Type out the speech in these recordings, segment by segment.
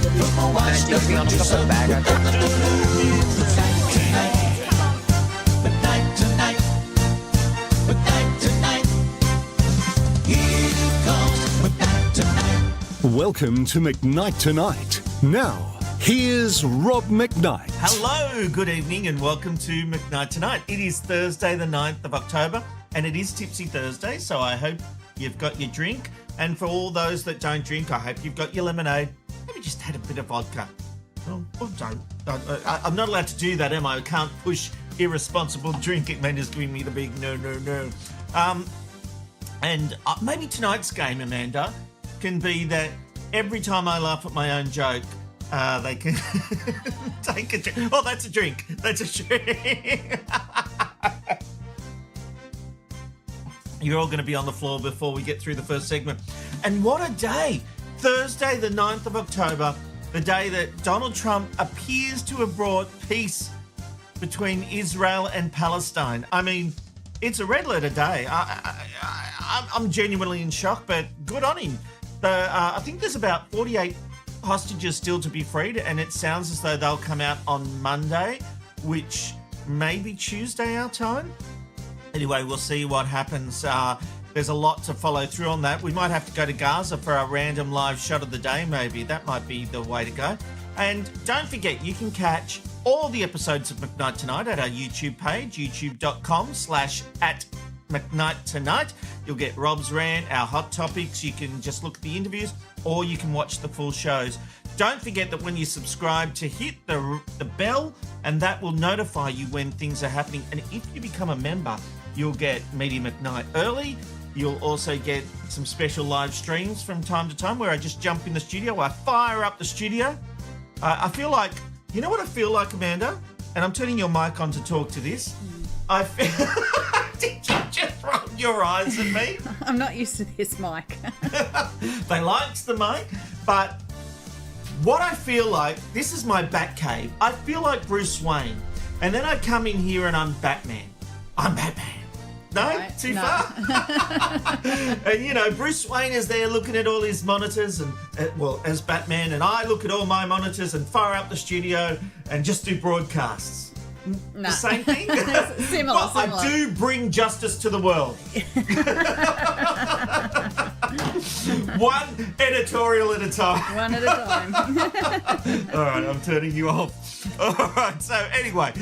There's on the bag, I think. Welcome to McKnight Tonight. Now, here's Rob McKnight. Hello, good evening and welcome to McKnight Tonight. It is Thursday the 9th of October and it is Tipsy Thursday, so I hope you've got your drink. And for all those that don't drink, I hope you've got your lemonade. Maybe just had a bit of vodka. Oh, don't. I'm not allowed to do that, am I? I can't push irresponsible drinking. Man is giving me the big no. And maybe tonight's game, Amanda, can be that every time I laugh at my own joke, they can take a drink. Oh, that's a drink. That's a drink. You're all going to be on the floor before we get through the first segment. And what a day. Thursday, the 9th of October, the day that Donald Trump appears to have brought peace between Israel and Palestine. I mean, it's a red letter day. I'm genuinely in shock, but good on him. I think there's about 48 hostages still to be freed, and it sounds as though they'll come out on Monday, which may be Tuesday our time. Anyway, we'll see what happens. There's a lot to follow through on that. We might have to go to Gaza for our random live shot of the day, maybe. That might be the way to go. And don't forget, you can catch all the episodes of McKnight Tonight at our YouTube page, youtube.com/@McKnightTonight. You'll get Rob's rant, our hot topics. You can just look at the interviews or you can watch the full shows. Don't forget that when you subscribe to hit the bell, and that will notify you when things are happening. And if you become a member, you'll get Media McKnight early. You'll also get some special live streams from time to time where I just jump in the studio. I fire up the studio. I feel like, you know what I feel like, Amanda? And I'm turning your mic on to talk to this. I feel... Did you just roll your eyes at me? I'm not used to this mic. They liked the mic, but what I feel like, this is my bat cave. I feel like Bruce Wayne. And then I come in here and I'm Batman. I'm Batman. No? Right, Too no. far? And, you know, Bruce Wayne is there looking at all his monitors and, as Batman, and I look at all my monitors and fire up the studio and just do broadcasts. No. The same thing? Similar. I do bring justice to the world. One editorial at a time. One at a time. All right, I'm turning you off. All right, so anyway,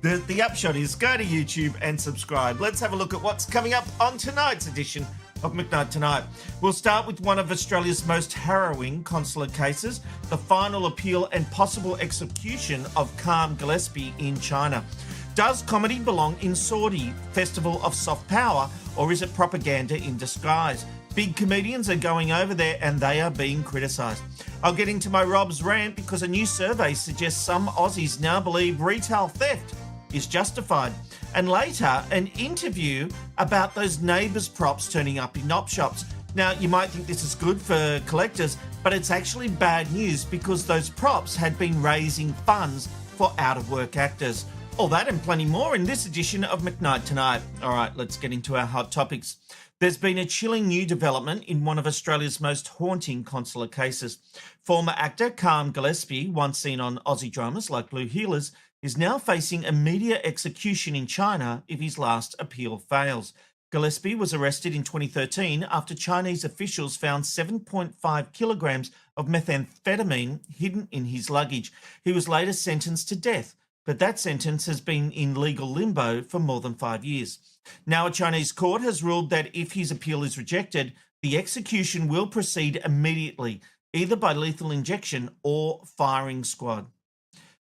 the upshot is go to YouTube and subscribe. Let's have a look at what's coming up on tonight's edition of McKnight Tonight. We'll start with one of Australia's most harrowing consular cases, the final appeal and possible execution of Karm Gilespie in China. Does comedy belong in Saudi Festival of Soft Power, or is it propaganda in disguise? Big comedians are going over there and they are being criticised. I'll get into my Rob's rant because a new survey suggests some Aussies now believe retail theft is justified. And later, an interview about those Neighbours props turning up in op shops. Now, you might think this is good for collectors, but it's actually bad news because those props had been raising funds for out-of-work actors. All that and plenty more in this edition of McKnight Tonight. All right, let's get into our hot topics. There's been a chilling new development in one of Australia's most haunting consular cases. Former actor Karm Gilespie, once seen on Aussie dramas like Blue Heelers, is now facing immediate execution in China if his last appeal fails. Gilespie was arrested in 2013 after Chinese officials found 7.5 kilograms of methamphetamine hidden in his luggage. He was later sentenced to death, but that sentence has been in legal limbo for more than 5 years. Now a Chinese court has ruled that if his appeal is rejected, the execution will proceed immediately, either by lethal injection or firing squad.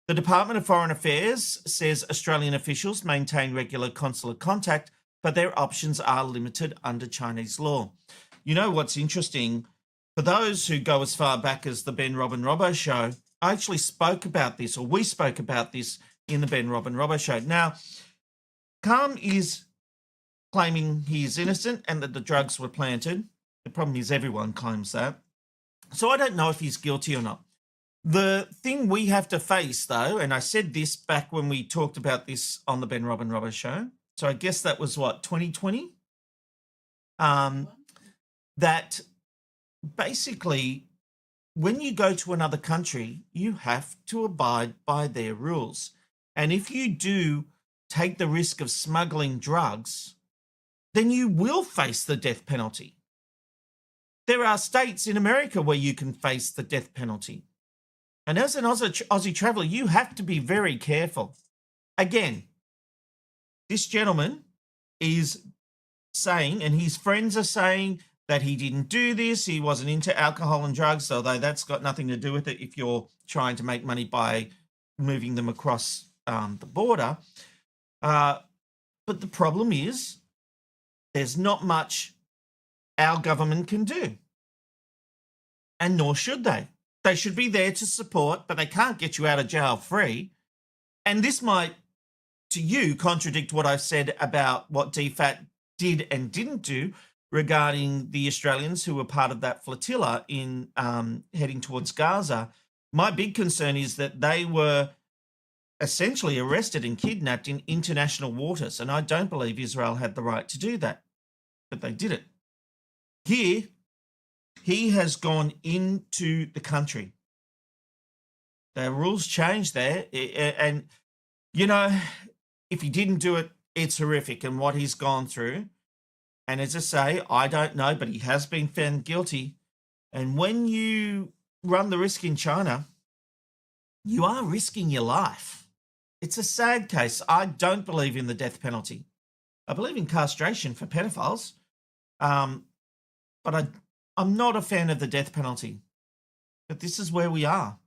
The Department of Foreign Affairs says Australian officials maintain regular consular contact, but their options are limited under Chinese law. You know what's interesting? For those who go as far back as the Ben Rob and Robbo show, I actually spoke about this, or we spoke about this in the Ben Rob and Robbo show. Now, Karm is claiming he is innocent and that the drugs were planted. The problem is everyone claims that. So I don't know if he's guilty or not. The thing we have to face, though, and I said this back when we talked about this on the Ben Rob and Robbo show, so I guess that was, 2020? That basically when you go to another country, you have to abide by their rules. And if you do take the risk of smuggling drugs, then you will face the death penalty. There are states in America where you can face the death penalty. And as an Aussie traveller, you have to be very careful. Again, this gentleman is saying, and his friends are saying, that he didn't do this, he wasn't into alcohol and drugs, although that's got nothing to do with it if you're trying to make money by moving them across the border. But the problem is there's not much our government can do. And nor should they. They should be there to support, but they can't get you out of jail free. And this might, to you, contradict what I've said about what DFAT did and didn't do regarding the Australians who were part of that flotilla in heading towards Gaza. My big concern is that they were essentially arrested and kidnapped in international waters, and I don't believe Israel had the right to do that, but they did it. Here, he has gone into the country. The rules changed there, and, you know, if he didn't do it, it's horrific, and what he's gone through. And as I say, I don't know, but he has been found guilty. And when you run the risk in China, you are risking your life. It's a sad case. I don't believe in the death penalty. I believe in castration for pedophiles. But I'm not a fan of the death penalty. But this is where we are.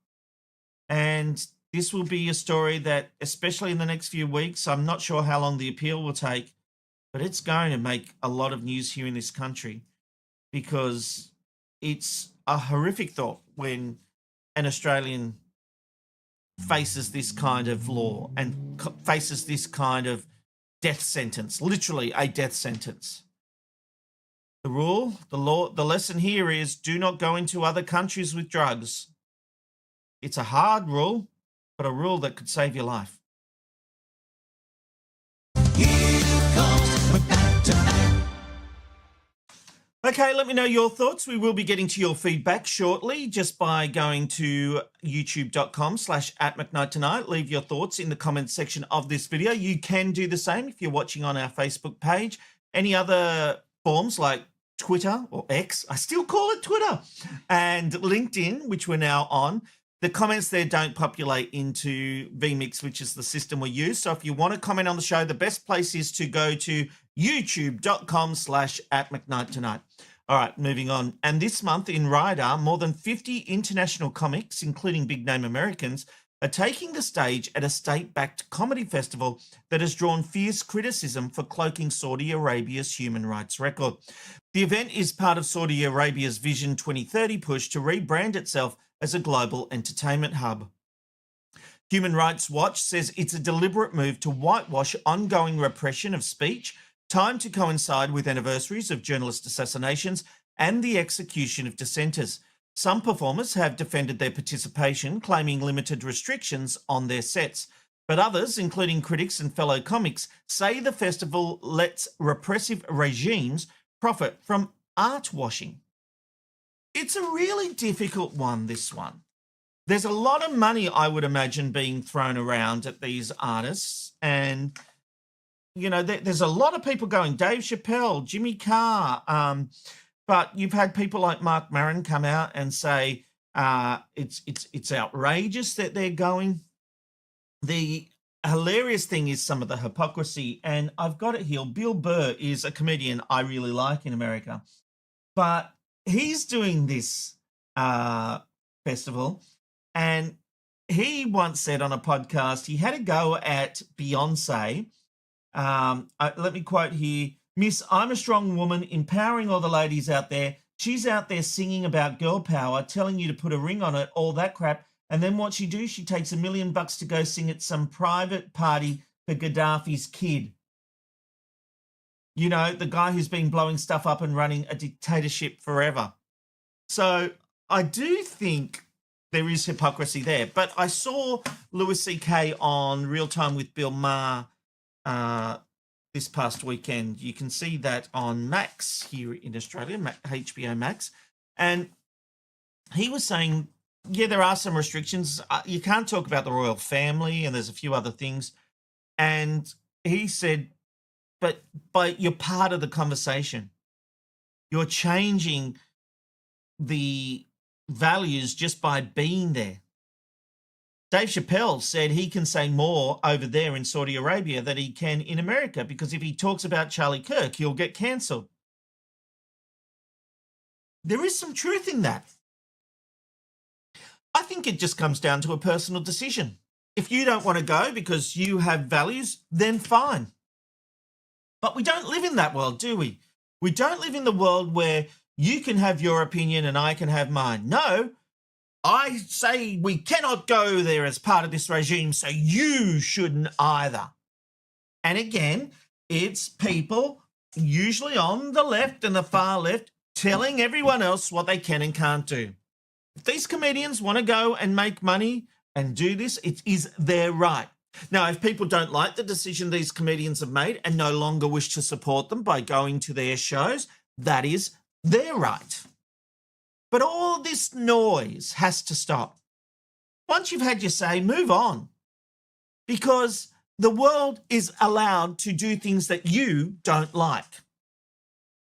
And this will be a story that, especially in the next few weeks, I'm not sure how long the appeal will take, but it's going to make a lot of news here in this country because it's a horrific thought when an Australian faces this kind of law and faces this kind of death sentence, literally a death sentence. The rule, the law, the lesson here is do not go into other countries with drugs. It's a hard rule, but a rule that could save your life. Okay, let me know your thoughts. We will be getting to your feedback shortly just by going to youtube.com/@McKnight Tonight. Leave your thoughts in the comments section of this video. You can do the same if you're watching on our Facebook page. Any other forms like Twitter or X, I still call it Twitter, and LinkedIn, which we're now on. The comments there don't populate into vMix, which is the system we use. So if you want to comment on the show, the best place is to go to youtube.com/@McKnight Tonight. All right, moving on. And this month in Ryder, more than 50 international comics, including big-name Americans, are taking the stage at a state-backed comedy festival that has drawn fierce criticism for cloaking Saudi Arabia's human rights record. The event is part of Saudi Arabia's Vision 2030 push to rebrand itself as a global entertainment hub. Human Rights Watch says it's a deliberate move to whitewash ongoing repression of speech, timed to coincide with anniversaries of journalist assassinations and the execution of dissenters. Some performers have defended their participation, claiming limited restrictions on their sets. But others, including critics and fellow comics, say the festival lets repressive regimes profit from art washing. It's a really difficult one, this one. There's a lot of money, I would imagine, being thrown around at these artists. And, you know, there's a lot of people going, Dave Chappelle, Jimmy Carr. But you've had people like Mark Maron come out and say it's outrageous that they're going. The hilarious thing is some of the hypocrisy. And I've got it here. Bill Burr is a comedian I really like in America. But he's doing this festival, and he once said on a podcast he had a go at Beyonce. Let me quote here. Miss, I'm a strong woman, empowering all the ladies out there. She's out there singing about girl power, telling you to put a ring on it, all that crap. And then what she do? She takes $1 million to go sing at some private party for Gaddafi's kid. You know, the guy who's been blowing stuff up and running a dictatorship forever. So I do think there is hypocrisy there. But I saw Louis C.K. on Real Time with Bill Maher this past weekend. You can see that on Max here in Australia, HBO Max. And he was saying, yeah, there are some restrictions. You can't talk about the royal family, and there's a few other things. And he said, but you're part of the conversation. You're changing the values just by being there. Dave Chappelle said he can say more over there in Saudi Arabia than he can in America, because if he talks about Charlie Kirk, he'll get cancelled. There is some truth in that. I think it just comes down to a personal decision. If you don't want to go because you have values, then fine. But we don't live in that world, do we? We don't live in the world where you can have your opinion and I can have mine. No, I say we cannot go there as part of this regime, so you shouldn't either. And again, it's people, usually on the left and the far left, telling everyone else what they can and can't do. If these comedians want to go and make money and do this, it is their right. Now, if people don't like the decision these comedians have made and no longer wish to support them by going to their shows, that is their right. But all this noise has to stop. Once you've had your say, move on. Because the world is allowed to do things that you don't like.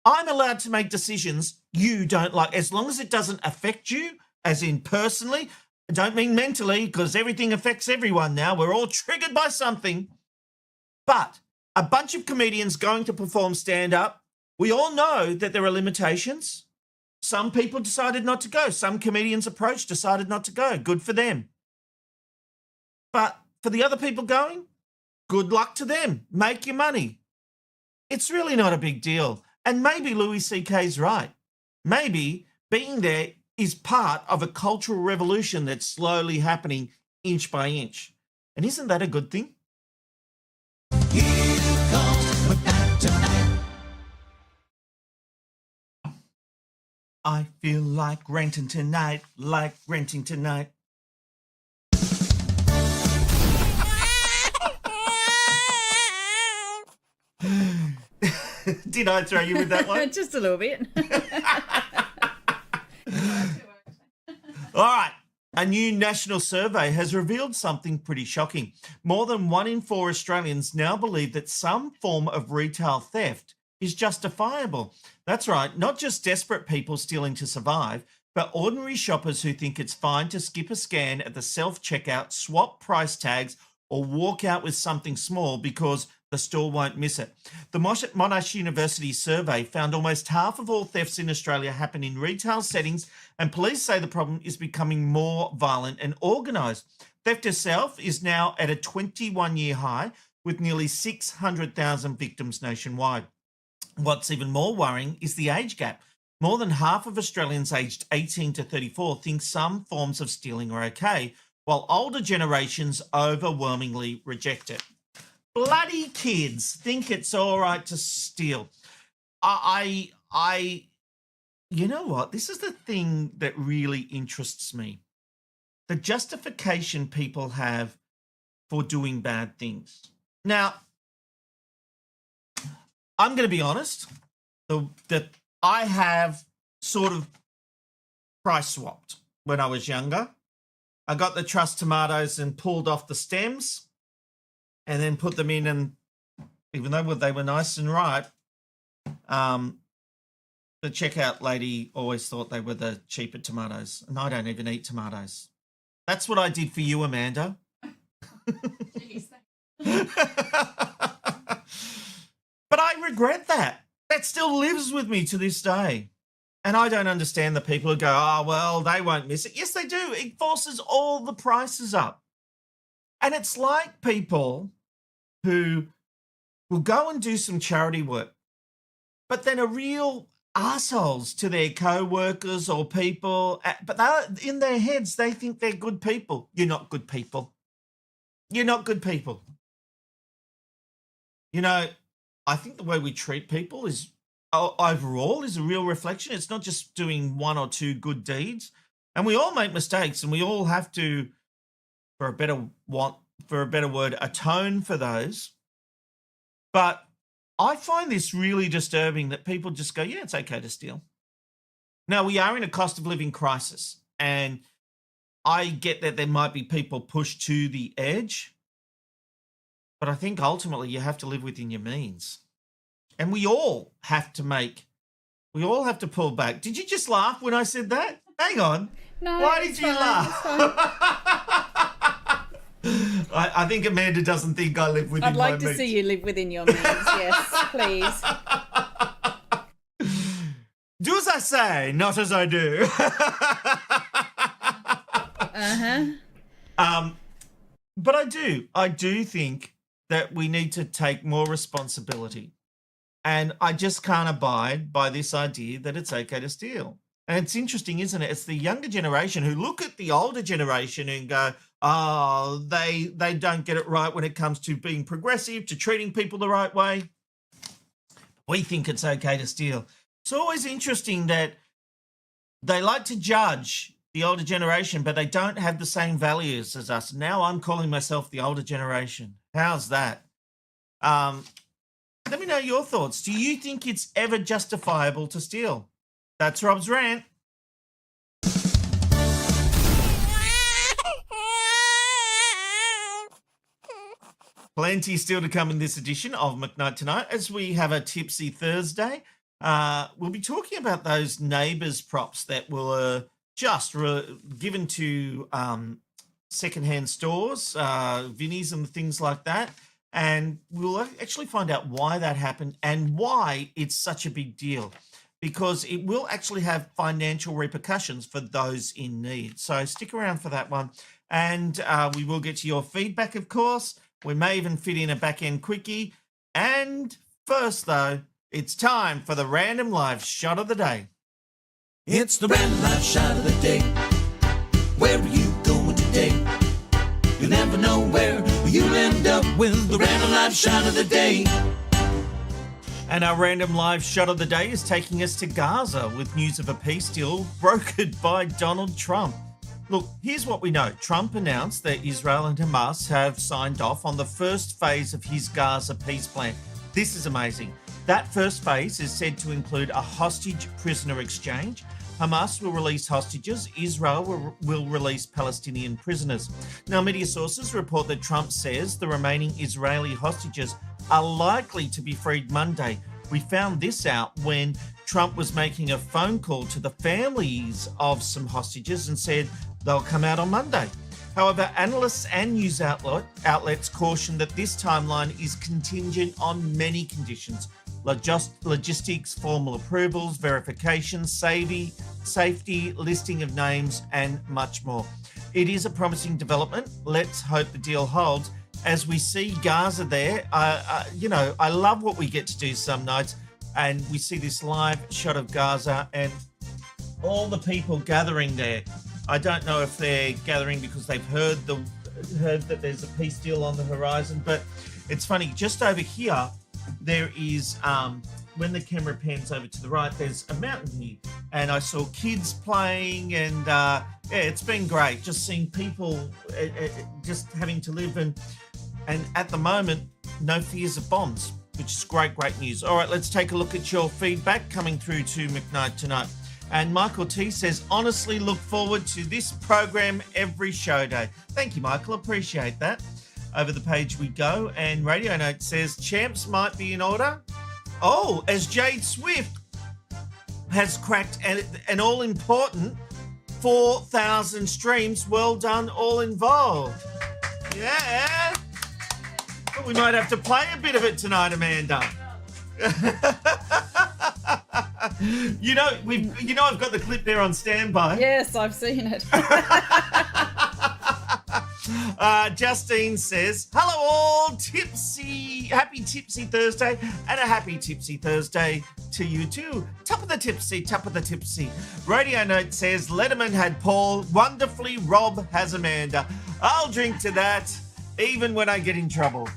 I'm allowed to make decisions you don't like, as long as it doesn't affect you, as in personally. I don't mean mentally, because everything affects everyone now. We're all triggered by something. But a bunch of comedians going to perform stand-up, we all know that there are limitations. Some people decided not to go. Some comedians approached, decided not to go. Good for them. But for the other people going, good luck to them. Make your money. It's really not a big deal. And maybe Louis C.K.'s right. Maybe being there is part of a cultural revolution that's slowly happening inch by inch. And isn't that a good thing? I feel like renting tonight, like renting tonight. Did I throw you with that one? Just a little bit. All right. A new national survey has revealed something pretty shocking. More than 1 in 4 Australians now believe that some form of retail theft is justifiable. That's right, not just desperate people stealing to survive, but ordinary shoppers who think it's fine to skip a scan at the self-checkout, swap price tags, or walk out with something small because the store won't miss it. The Monash University survey found almost half of all thefts in Australia happen in retail settings, and police say the problem is becoming more violent and organised. Theft itself is now at a 21-year high, with nearly 600,000 victims nationwide. What's even more worrying is the age gap. More than half of Australians aged 18 to 34 think some forms of stealing are okay, while older generations overwhelmingly reject it. Bloody kids think it's all right to steal. You know what? This is the thing that really interests me. The justification people have for doing bad things. Now, I'm going to be honest, that I have sort of price swapped when I was younger. I got the Trust tomatoes and pulled off the stems and then put them in, and even though they were nice and ripe, the checkout lady always thought they were the cheaper tomatoes, and I don't even eat tomatoes. That's what I did for you, Amanda. But I regret that. That still lives with me to this day. And I don't understand the people who go, oh, well, they won't miss it. Yes, they do. It forces all the prices up. And it's like people who will go and do some charity work, but then are real assholes to their co-workers or people. But in their heads, they think they're good people. You're not good people. You're not good people. You know, I think the way we treat people is overall is a real reflection. It's not just doing 1 or 2 good deeds. And we all make mistakes, and we all have to, for a better word, atone for those. But I find this really disturbing that people just go, yeah, it's okay to steal. Now, we are in a cost of living crisis. And I get that there might be people pushed to the edge, but I think ultimately you have to live within your means. And we all have to pull back. Did you just laugh when I said that? Hang on. No. Why did it's you fine, laugh? I think Amanda doesn't think I live within I'd my like to means. see you live within your means. Yes, please. Do as I say, not as I do. But I do think that we need to take more responsibility. And I just can't abide by this idea that it's okay to steal. And it's interesting, isn't it? It's the younger generation who look at the older generation and go, oh, they don't get it right when it comes to being progressive, to treating people the right way. We think it's okay to steal. It's always interesting that they like to judge the older generation, but they don't have the same values as us. Now I'm calling myself the older generation. How's that? Let me know your thoughts. Do you think it's ever justifiable to steal? That's Rob's rant. Plenty still to come in this edition of McKnight Tonight as we have a Tipsy Thursday. We'll be talking about those Neighbours props that were just given to secondhand stores, Vinnies and things like that. And we'll actually find out why that happened and why it's such a big deal, because it will actually have financial repercussions for those in need. So stick around for that one. And we will get to your feedback, of course. We may even fit in a back-end quickie. And first, though, it's time for the random live shot of the day. It's the random live shot of the day. Where are you going today? You'll never know where you'll end up with the random live shot of the day. And our random live shot of the day is taking us to Gaza with news of a peace deal brokered by Donald Trump. Look, here's what we know. Trump announced that Israel and Hamas have signed off on the first phase of his Gaza peace plan. This is amazing. That first phase is said to include a hostage prisoner exchange. Hamas will release hostages. Israel will release Palestinian prisoners. Now, media sources report that Trump says the remaining Israeli hostages are likely to be freed Monday. We found this out when Trump was making a phone call to the families of some hostages and said they'll come out on Monday. However, analysts and news outlets caution that this timeline is contingent on many conditions: logistics, formal approvals, verifications, safety, listing of names, and much more. It is a promising development. Let's hope the deal holds. As we see Gaza there, I love what we get to do some nights, and we see this live shot of Gaza and all the people gathering there. I don't know if they're gathering because they've heard that there's a peace deal on the horizon, but it's funny. Just over here, there is, when the camera pans over to the right, there's a mountain here, and I saw kids playing, and it's been great just seeing people just having to live, and at the moment, no fears of bombs, which is great news. All right, let's take a look at your feedback coming through to McKnight Tonight. And Michael T says, honestly look forward to this program every show day. Thank you, Michael. Appreciate that. Over the page we go. And Radio Note says, champs might be in order. Oh, as Jade Swift has cracked an all-important 4,000 streams. Well done, all involved. Yeah. Well, we might have to play a bit of it tonight, Amanda. I've got the clip there on standby. Yes, I've seen it. Justine says, hello all, happy Tipsy Thursday, and a happy Tipsy Thursday to you too. Top of the tipsy. Radio Note says, Letterman had Paul, wonderfully Rob has Amanda. I'll drink to that, even when I get in trouble.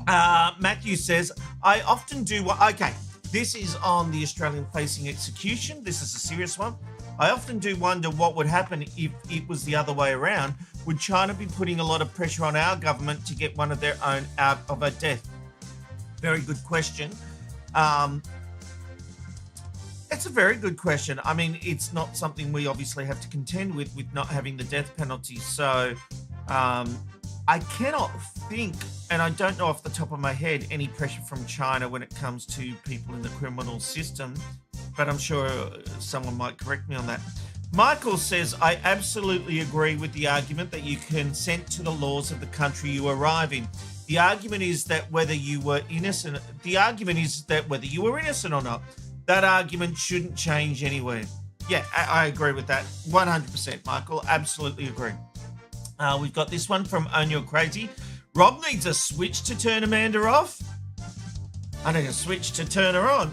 Matthew says, I often do okay, this is on the Australian facing execution. This is a serious one. I often do wonder what would happen if it was the other way around. Would China be putting a lot of pressure on our government to get one of their own out of a death? Very good question. It's That's a very good question. I mean, it's not something we obviously have to contend with not having the death penalty. So I cannot think, and I don't know off the top of my head, any pressure from China when it comes to people in the criminal system, but I'm sure someone might correct me on that. Michael says, I absolutely agree with the argument that you consent to the laws of the country you arrive in. The argument is that whether you were innocent, or not, that argument shouldn't change anywhere. Yeah, I agree with that. 100%, Michael. Absolutely agree. We've got this one from Own You're Crazy. Rob needs a switch to turn Amanda off. I need a switch to turn her on.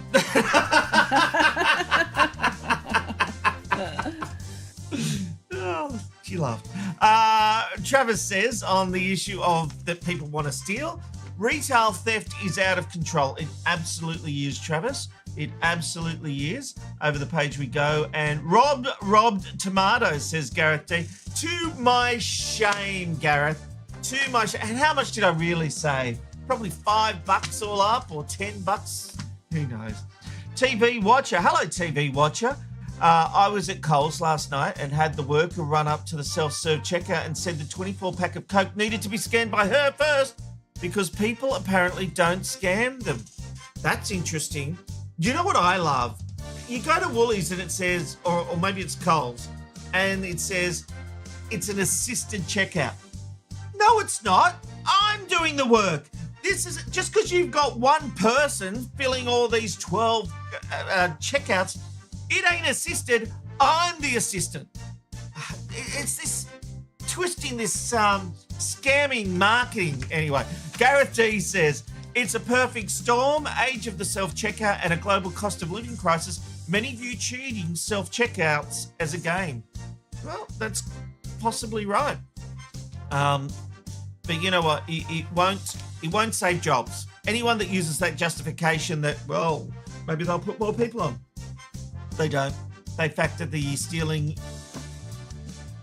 Oh, she laughed. Travis says on the issue of that people want to steal, retail theft is out of control. It absolutely is, Travis. It absolutely is. Over the page we go. And robbed tomatoes, says Gareth D. To my shame, Gareth. To my shame. And how much did I really save? Probably $5 all up, or $10. Who knows? TV Watcher. Hello, TV Watcher. I was at Coles last night and had the worker run up to the self-serve checkout and said the 24-pack of Coke needed to be scanned by her first because people apparently don't scan them. That's interesting. You know what I love? You go to Woolies and it says, or maybe it's Coles, and it says it's an assisted checkout. No, it's not. I'm doing the work. This is just because you've got one person filling all these 12 checkouts. It ain't assisted. I'm the assistant. It's this twisting, this scamming marketing. Anyway, Gareth D says, it's a perfect storm, age of the self-checkout and a global cost of living crisis. Many view cheating self-checkouts as a game. Well, that's possibly right. But you know what? It won't save jobs. Anyone that uses that justification that, well, maybe they'll put more people on. They don't. They factor the stealing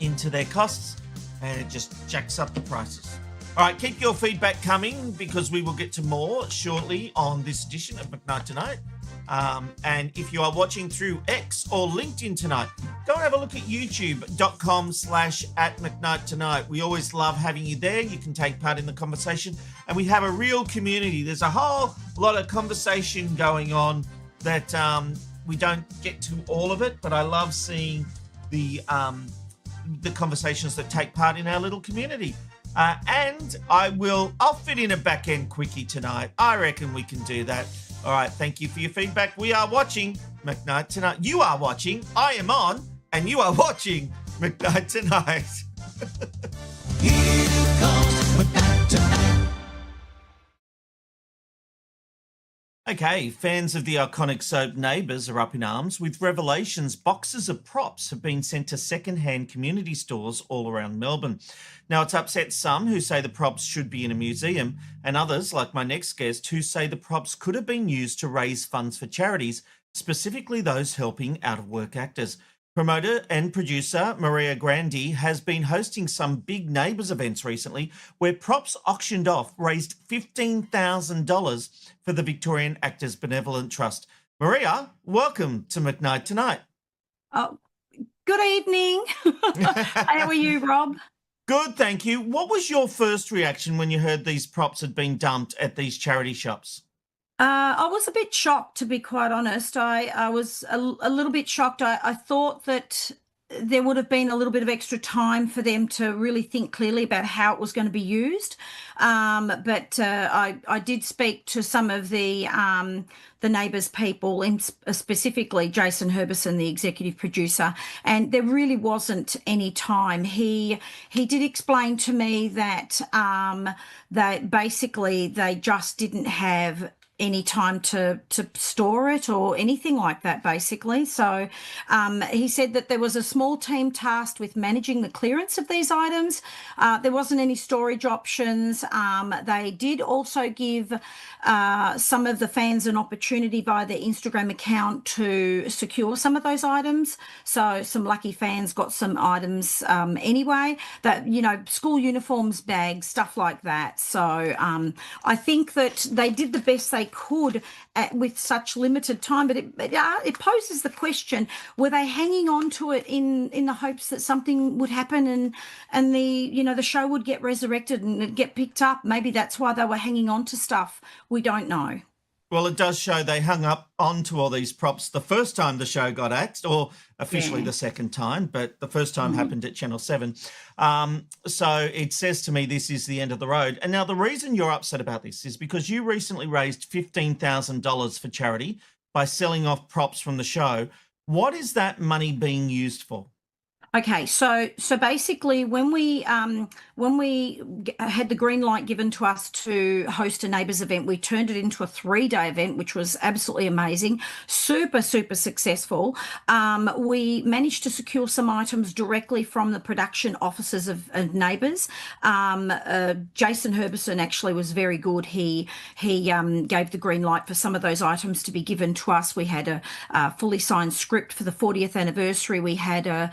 into their costs and it just jacks up the prices. All right, keep your feedback coming because we will get to more shortly on this edition of McKnight Tonight. And if you are watching through X or LinkedIn tonight, go and have a look at youtube.com/@McKnightTonight. We always love having you there. You can take part in the conversation and we have a real community. There's a whole lot of conversation going on that we don't get to all of it, but I love seeing the conversations that take part in our little community. And I'll fit in a back end quickie tonight. I reckon we can do that. All right, thank you for your feedback. We are watching McKnight Tonight. You are watching, I am on, and you are watching McKnight Tonight. Here comes McKnight Tonight. Okay, fans of the iconic soap Neighbours are up in arms with revelations boxes of props have been sent to second-hand community stores all around Melbourne. Now, it's upset some who say the props should be in a museum and others, like my next guest, who say the props could have been used to raise funds for charities, specifically those helping out-of-work actors. Promoter and producer Maria Grandi has been hosting some big Neighbours events recently where props auctioned off raised $15,000 for the Victorian Actors Benevolent Trust. Maria, welcome to McKnight Tonight. Oh, good evening. How are you, Rob? Good, thank you. What was your first reaction when you heard these props had been dumped at these charity shops? I was a bit shocked, to be quite honest. I was a little bit shocked. I thought that there would have been a little bit of extra time for them to really think clearly about how it was going to be used. But I did speak to some of the Neighbours people, specifically Jason Herbison, the executive producer, and there really wasn't any time. He did explain to me that basically they just didn't have any time to store it or anything like that, basically. So he said that there was a small team tasked with managing the clearance of these items. There wasn't any storage options. They did also give some of the fans an opportunity via their Instagram account to secure some of those items. So some lucky fans got some items anyway, that, you know, school uniforms, bags, stuff like that. So I think that they did the best they could with such limited time. But it poses the question: were they hanging on to it in the hopes that something would happen and the show would get resurrected and it'd get picked up? Maybe that's why they were hanging on to stuff. We don't know. Well, it does show they hung up onto all these props the first time the show got axed, or officially the second time, but the first time happened at Channel 7. So it says to me this is the end of the road. And now the reason you're upset about this is because you recently raised $15,000 for charity by selling off props from the show. What is that money being used for? Okay, so basically, when we had the green light given to us to host a Neighbours event, we turned it into a 3-day event, which was absolutely amazing, super successful. We managed to secure some items directly from the production offices of Neighbours. Jason Herbison actually was very good. He gave the green light for some of those items to be given to us. We had a fully signed script for the 40th anniversary. We had a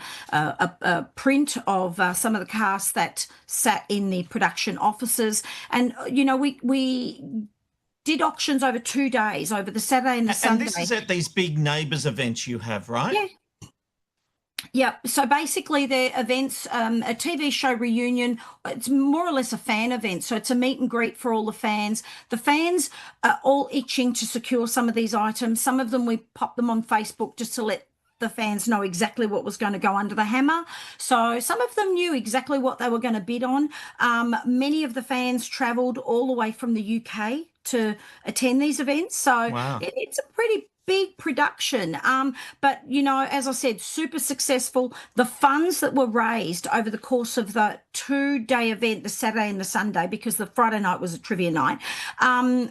print of some of the cast that sat in the production offices, and we did auctions over 2 days, over the Saturday and the Sunday. And this is at these big Neighbours events you have, right? Yeah. So basically, they're events, a TV show reunion. It's more or less a fan event. So it's a meet and greet for all the fans. The fans are all itching to secure some of these items. Some of them we pop them on Facebook just to let the fans know exactly what was going to go under the hammer. So some of them knew exactly what they were going to bid on. Many of the fans travelled all the way from the UK to attend these events. So it's a pretty big production. But, as I said, super successful. The funds that were raised over the course of the 2-day event, the Saturday and the Sunday, because the Friday night was a trivia night,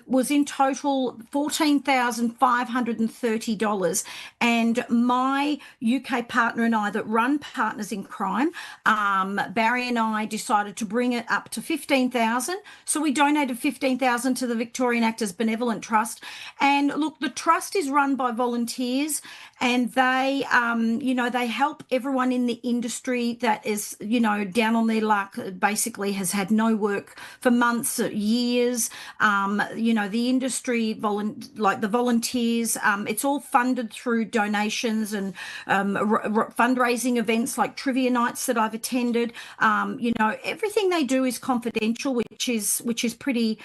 was in total $14,530. And my UK partner and I that run Partners in Crime, Barry and I decided to bring it up to $15,000. So we donated $15,000 to the Victorian Actors Benevolent Trust. And look, the trust is run by volunteers, and they they help everyone in the industry that is down on their luck, basically has had no work for months, years. The industry the volunteers, it's all funded through donations and fundraising events like trivia nights that I've attended. Everything they do is confidential, which is pretty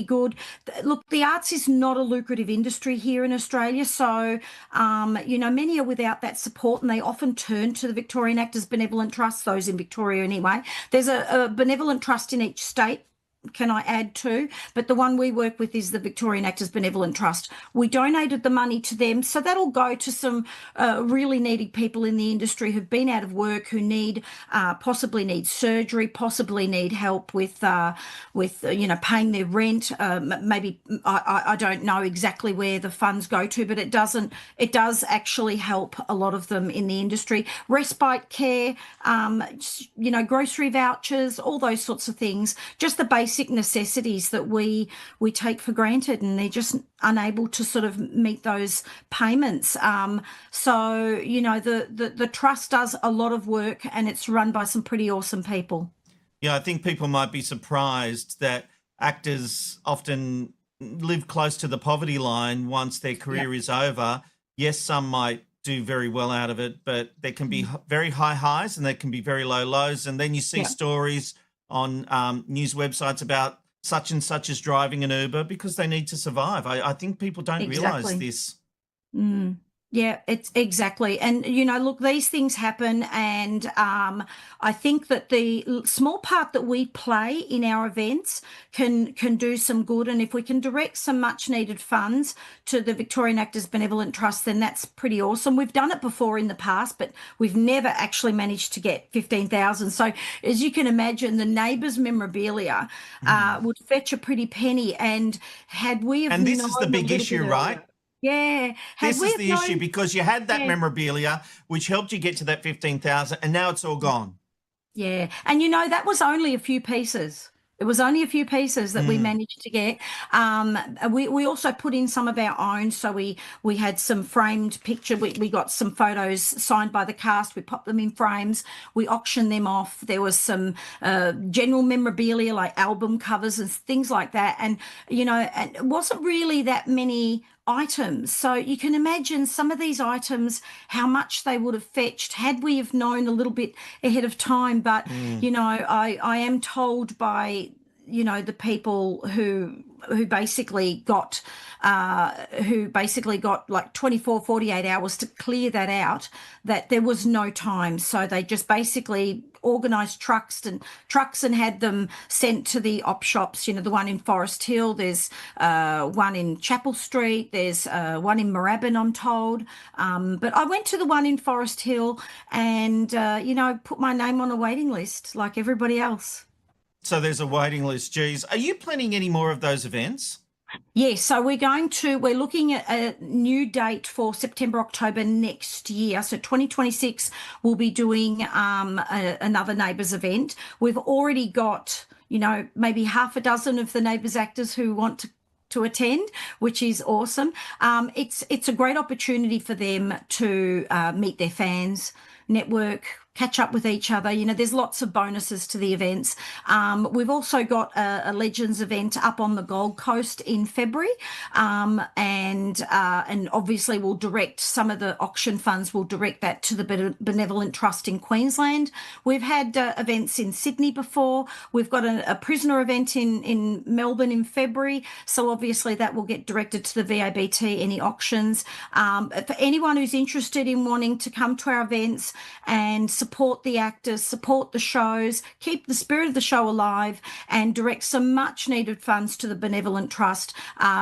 good. Look, the arts is not a lucrative industry here in Australia. So, many are without that support, and they often turn to the Victorian Actors Benevolent Trust, those in Victoria anyway. There's a benevolent trust in each state, can I add to, but the one we work with is the Victorian Actors Benevolent Trust. We donated the money to them, so that'll go to some really needy people in the industry who've been out of work, who possibly need surgery, possibly need help with paying their rent. Maybe I don't know exactly where the funds go to, but it does actually help a lot of them in the industry. Respite care, grocery vouchers, all those sorts of things. Just the basic necessities that we take for granted, and they're just unable to sort of meet those payments. The trust does a lot of work, and it's run by some pretty awesome people. Yeah, I think people might be surprised that actors often live close to the poverty line once their career is over. Yes, some might do very well out of it, but there can be very high highs and there can be very low lows. And then you see stories on news websites about such and such is driving an Uber because they need to survive. I think people don't realise this. Yeah, it's exactly. And, look, these things happen. And I think that the small part that we play in our events can do some good. And if we can direct some much needed funds to the Victorian Actors Benevolent Trust, then that's pretty awesome. We've done it before in the past, but we've never actually managed to get 15,000. So as you can imagine, the Neighbours memorabilia would fetch a pretty penny. And had we have And this is the big issue, right? Yeah. This is the issue, because you had that memorabilia, which helped you get to that 15,000, and now it's all gone. Yeah. And, that was only a few pieces. It was only a few pieces that we managed to get. We also put in some of our own. So we had some framed picture. We got some photos signed by the cast. We popped them in frames. We auctioned them off. There was some general memorabilia like album covers and things like that. And, and it wasn't really that many items. So you can imagine some of these items, how much they would have fetched had we have known a little bit ahead of time. But, I am told by, the people who basically got like 24, 48 hours to clear that out, that there was no time. So they just basically organised trucks and had them sent to the op shops, the one in Forest Hill, there's one in Chapel Street, there's one in Moorabbin, I'm told. But I went to the one in Forest Hill and, put my name on a waiting list like everybody else. So there's a waiting list. Geez, are you planning any more of those events? Yes, so we're looking at a new date for September, October next year. So 2026, we'll be doing another Neighbours event. We've already got, maybe half a dozen of the Neighbours actors who want to attend, which is awesome. It's a great opportunity for them to meet their fans, network, catch up with each other. There's lots of bonuses to the events. We've also got a Legends event up on the Gold Coast in February, and obviously we'll direct some of the auction funds. We'll direct that to the Benevolent Trust in Queensland. We've had events in Sydney before. We've got a prisoner event in Melbourne in February. So obviously that will get directed to the VABT, any auctions. For anyone who's interested in wanting to come to our events and support the actors, support the shows, keep the spirit of the show alive, and direct some much needed funds to the Benevolent Trust,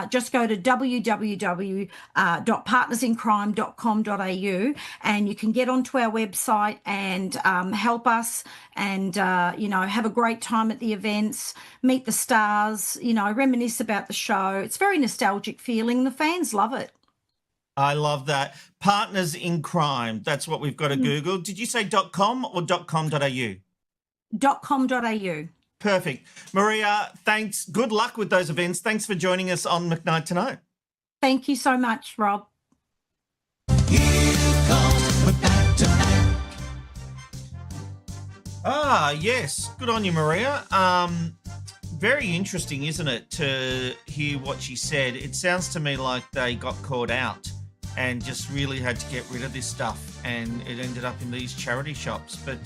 just go to www.partnersincrime.com.au and you can get onto our website and help us and, have a great time at the events, meet the stars, reminisce about the show. It's very nostalgic feeling. The fans love it. I love that. Partners in Crime. That's what we've got to Google. Did you say .com or .com.au? .com.au. Perfect. Maria, thanks. Good luck with those events. Thanks for joining us on McKnight Tonight. Thank you so much, Rob. Here comes McKnight Tonight. Yes. Good on you, Maria. Very interesting, isn't it, to hear what she said. It sounds to me like they got caught out and just really had to get rid of this stuff, and it ended up in these charity shops. But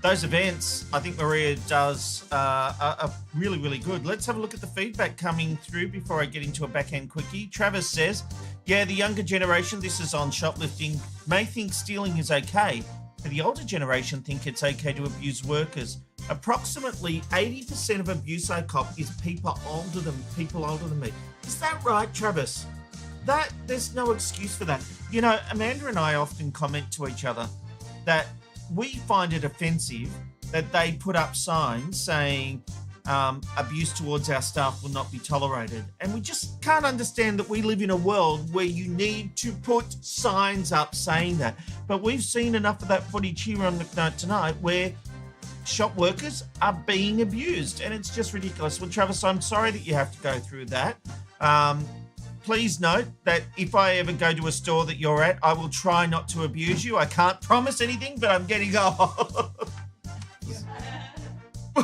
those events, I think Maria does are really, really good. Let's have a look at the feedback coming through before I get into a backhand quickie. Travis says, yeah, the younger generation, this is on shoplifting, may think stealing is okay. But the older generation think it's okay to abuse workers. Approximately 80% of abuse I cop is people older than me. Is that right, Travis? There's no excuse for that. Amanda and I often comment to each other that we find it offensive that they put up signs saying abuse towards our staff will not be tolerated. And we just can't understand that we live in a world where you need to put signs up saying that. But we've seen enough of that footage here on McKnight Tonight where shop workers are being abused, and it's just ridiculous. Well, Travis, I'm sorry that you have to go through that. Please note that if I ever go to a store that you're at, I will try not to abuse you. I can't promise anything, but I'm getting off. I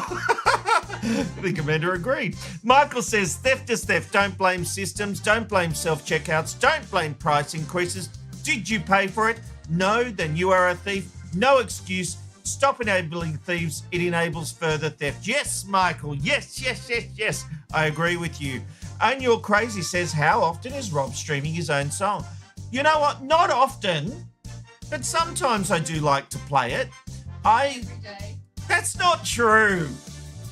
think Amanda agreed. Michael says, theft is theft. Don't blame systems. Don't blame self-checkouts. Don't blame price increases. Did you pay for it? No, then you are a thief. No excuse. Stop enabling thieves. It enables further theft. Yes, Michael. Yes. I agree with you. And You're Crazy says, how often is Rob streaming his own song? You know what? Not often, but sometimes I do like to play it. Every day. That's not true.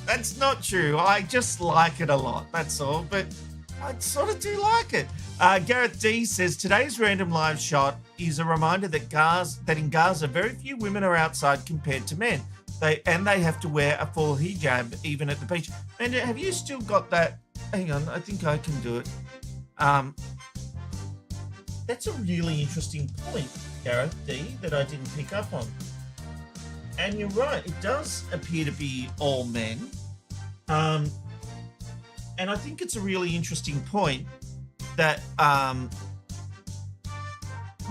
I just like it a lot. That's all. But I sort of do like it. Gareth D says, today's random live shot is a reminder that in Gaza, very few women are outside compared to men. They have to wear a full hijab even at the beach. And have you still got that? Hang on, I think I can do it. That's a really interesting point, Gareth D, that I didn't pick up on. And you're right, it does appear to be all men. And I think it's a really interesting point that,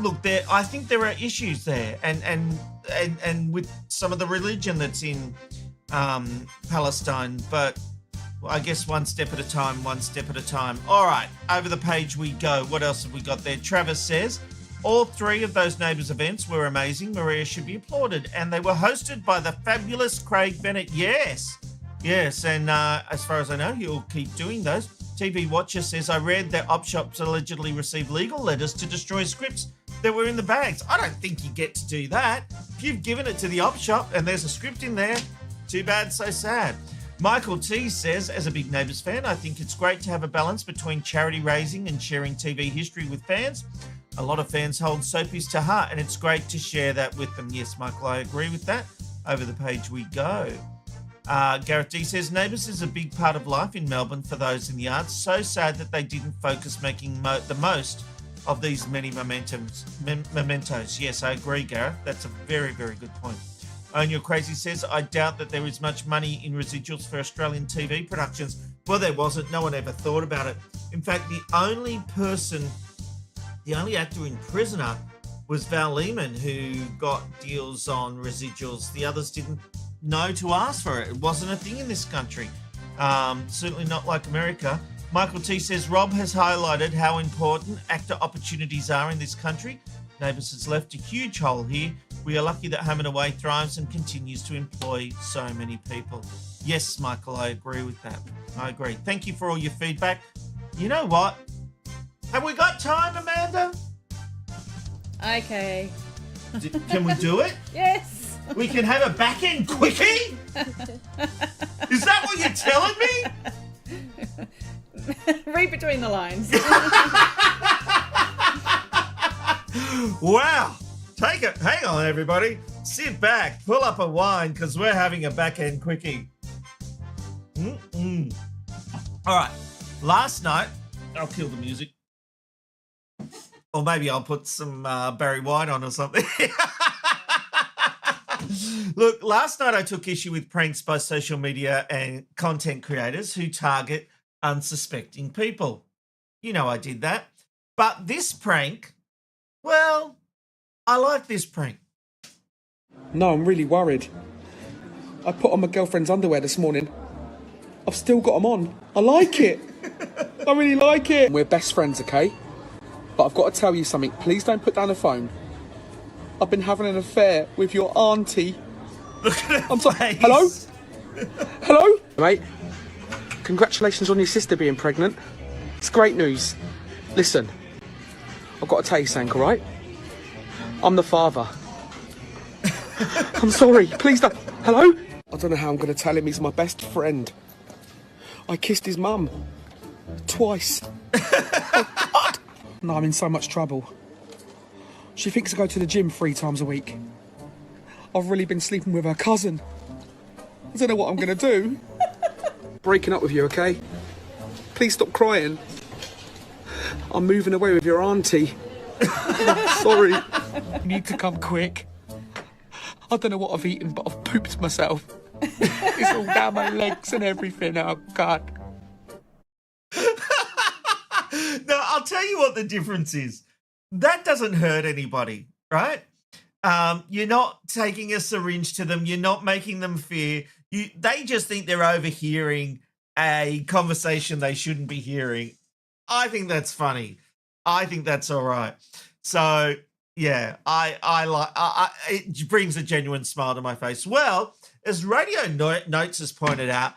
look, I think there are issues there, and with some of the religion that's in Palestine, but I guess one step at a time, one step at a time. All right, over the page we go. What else have we got there? Travis says, all 3 of those Neighbours events were amazing. Maria should be applauded. And they were hosted by the fabulous Craig Bennett. Yes, and as far as I know, he'll keep doing those. TV Watcher says, I read that op shops allegedly received legal letters to destroy scripts that were in the bags. I don't think you get to do that. If you've given it to the op shop and there's a script in there, too bad, so sad. Michael T says, as a big Neighbours fan, I think it's great to have a balance between charity raising and sharing TV history with fans. A lot of fans hold soapies to heart, and it's great to share that with them. Yes, Michael, I agree with that. Over the page we go. Gareth D says, Neighbours is a big part of life in Melbourne for those in the arts. So sad that they didn't focus making the most of these many mementos. Yes, I agree, Gareth. That's a very, very good point. Own Your Crazy says, I doubt that there is much money in residuals for Australian TV productions. Well, there wasn't. No one ever thought about it. In fact, the only actor in Prisoner was Val Lehman, who got deals on residuals. The others didn't know to ask for it. It wasn't a thing in this country. Certainly not like America. Michael T says, Rob has highlighted how important actor opportunities are in this country. Neighbours has left a huge hole here. We are lucky that Home and Away thrives and continues to employ so many people. Yes, Michael, I agree with that. I agree. Thank you for all your feedback. You know what? Have we got time, Amanda? Okay. Can we do it? Yes. We can have a back-end quickie? Is that what you're telling me? Read between the lines. Wow. Take it. Hang on, everybody. Sit back. Pull up a wine because we're having a back-end quickie. All right. Last night, I'll kill the music. Or maybe I'll put some Barry White on or something. Look, last night I took issue with pranks by social media and content creators who target unsuspecting people. You know I did that. But this prank, well, I like this prank. No, I'm really worried. I put on my girlfriend's underwear this morning. I've still got them on. I like it. I really like it. We're best friends, okay? But I've got to tell you something. Please don't put down the phone. I've been having an affair with your auntie. Look at her I'm sorry. face. Hello? Hello? Mate, congratulations on your sister being pregnant. It's great news. Listen, I've got to tell you something, all right? I'm the father. I'm sorry. Please don't. Hello? I don't know how I'm going to tell him he's my best friend. I kissed his mum. Twice. No, I'm in so much trouble. She thinks I go to the gym 3 times a week. I've really been sleeping with her cousin. I don't know what I'm going to do. Breaking up with you, okay? Please stop crying. I'm moving away with your auntie. Sorry. You need to come quick. I don't know what I've eaten, but I've pooped myself. It's all down my legs and everything. Oh, God. No, I'll tell you what the difference is. That doesn't hurt anybody, right? You're not taking a syringe to them. You're not making them fear. They just think they're overhearing a conversation they shouldn't be hearing. I think that's funny. I think that's all right. So, yeah, I like it brings a genuine smile to my face. Well, as Radio Notes has pointed out,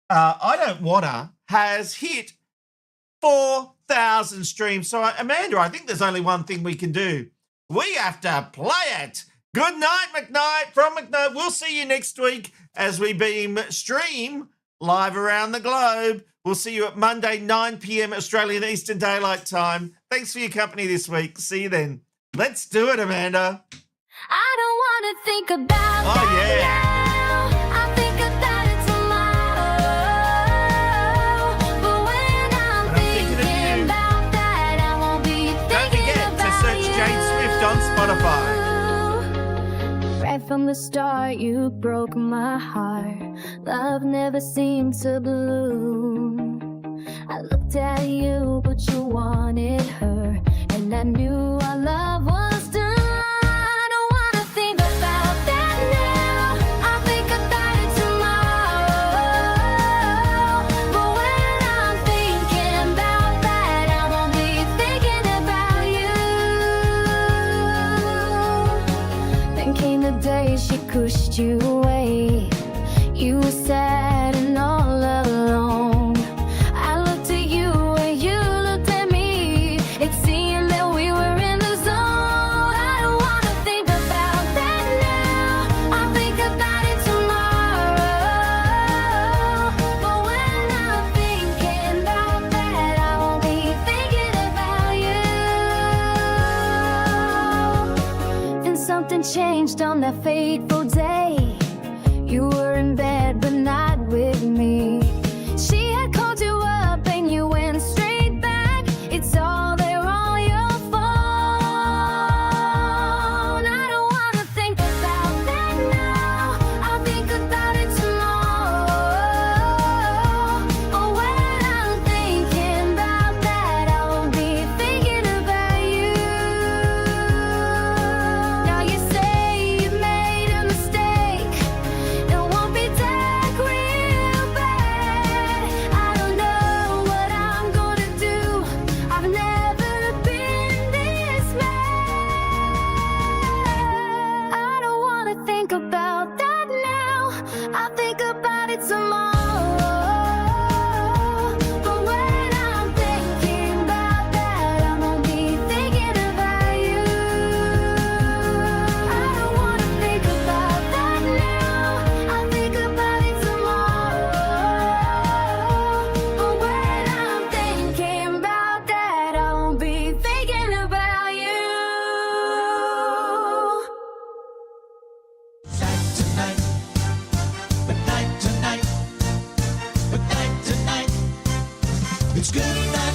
I Don't Wanna has hit 4,000 streams. So, Amanda, I think there's only one thing we can do. We have to play it. Good night, McKnight. From McKnight, we'll see you next week as we stream live around the globe. We'll see you at Monday, 9 p.m. Australian Eastern Daylight Time. Thanks for your company this week. See you then. Let's do it, Amanda. I don't want to think about Oh, that yeah. now. I think about it tomorrow. But when I'm thinking of thinking you. about that, I won't be Don't thinking forget to about search you. Jade Swift on Spotify. Right from the the start, you broke my heart. Love never seemed to bloom. I looked at you, but you wanted her, and I knew our love was done. I don't wanna think about that now. I'll think about it tomorrow. But when I'm thinking about that, I won't be thinking about you. Then came the day she pushed you away. You were sad and all alone. I looked at you and you looked at me. It seemed that we were in the zone. I don't wanna think about that now. I'll think about it tomorrow. But when I'm thinking about that, I won't be thinking about you. Then something changed on that fateful day. You were in bed, but not with me. She had called you up and you went straight back. It's all there on your phone. I don't wanna think about that now. I'll think about it tomorrow. Oh, when I'm thinking about that, I won't be thinking about you. Now you say you made a mistake. It won't be that real bad. I don't know what I'm gonna do. I've never been this mad. I don't wanna think about that now. I'll think about it tomorrow. But when I'm thinking about that, I won't be thinking about you. I don't wanna think about that now. I'll think about it tomorrow. But when I'm thinking about that, I won't be thinking about you. Night tonight, but night tonight, but night tonight. It's good night.